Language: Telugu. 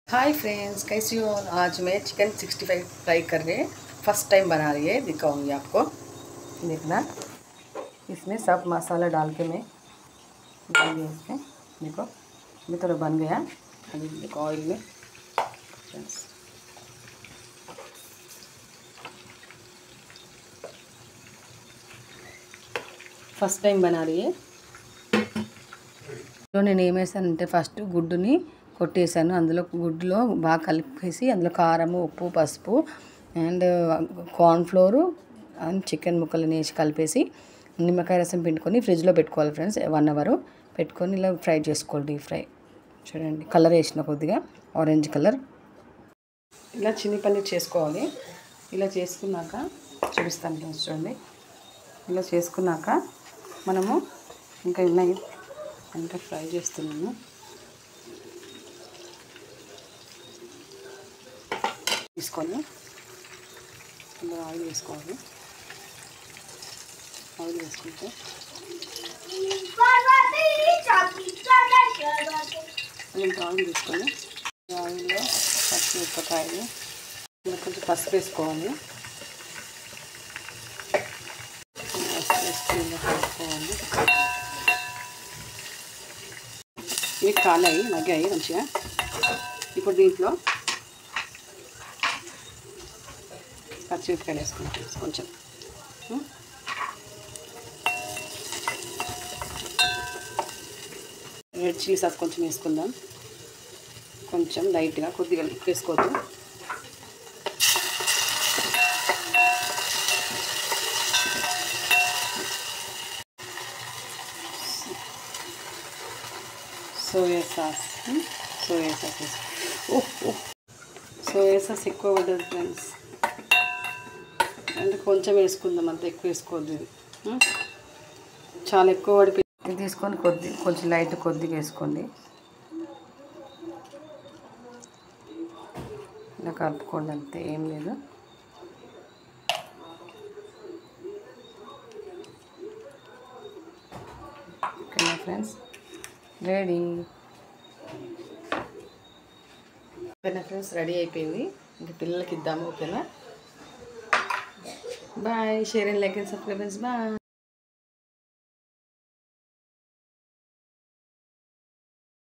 हाय फ्रेंड्स, कैसी हो। आज मैं चिकन 65 फ्राई कर रहे हैं। फर्स्ट टाइम बना रही है, दिखाऊंगी आपको। देखना, इसमें सब मसाला डाल के मैं डाल दिया इसमें। देखो ये थोड़ा बन गया। अभी देखो ऑयल में फ्रेंड्स, ఫస్ట్ టైం బనా రही है। నేను ఏం వేసానంటే ఫస్ట్ గుడ్డుని కొట్టేసాను। అందులో గుడ్డులో బాగా కలిపేసి అందులో కారం, ఉప్పు, పసుపు and corn flour and chicken ముక్కలు వేసి కలిపేసి నిమ్మకాయ రసం పిండుకొని ఫ్రిడ్జ్లో పెట్టుకోవాలి ఫ్రెండ్స్। 1 అవర్ పెట్టుకొని ఇలా ఫ్రై చేసుకోవాలి, డీప్ ఫ్రై। చూడండి కలర్ వేసిన కొద్దిగా ఆరెంజ్ కలర్। ఇలా చిన్ని పన్నీర్ చేసుకోవాలి। ఇలా చేసుకున్నాక చూపిస్తాను ఫ్రెండ్స్, చూడండి। ఇలా చేసుకున్నాక మనము ఇంకా ఉన్నాయి అంటే ఫ్రై చేస్తున్నాము। తీసుకొని అందులో ఆయిల్ వేసుకోవాలి। ఆయిల్ వేసుకుంటే ఆయిల్ తీసుకొని ఆయిల్లో పచ్చిమిరపకాయలు కొంచెం పసుపు వేసుకోవాలి। వేసుకోవాలి ఇవి కాలాయి, మగ్గాయి మంచిగా। ఇప్పుడు దీంట్లో పచ్చిమిరపకాయలు వేసుకుంటాం కొంచెం। రెడ్ చిల్లీ సాస్ కొంచెం వేసుకుందాం, కొంచెం లైట్గా, కొద్దిగా వేసుకోవద్దు। సోయా సాస్ సోయా సాస్ ఎక్కువ పడుతుంది ఫ్రెండ్స్, అంటే కొంచెం వేసుకుందాం, అంత ఎక్కువ వేసుకోవద్దు। ఇది చాలా ఎక్కువ పడిపోయి ఇది తీసుకొని కొంచెం లైట్ కొద్దిగా వేసుకోండి। ఇలా కలుపుకోండి, అంతే, ఏం లేదు। ఓకేనా ఫ్రెండ్స్, రెడీ। ఓకేనా ఫ్రెండ్స్, రెడీ అయిపోయింది। ఇంకా పిల్లలకి ఇద్దాము। ఓకేనా, bye, share and like and subscribe friends, bye.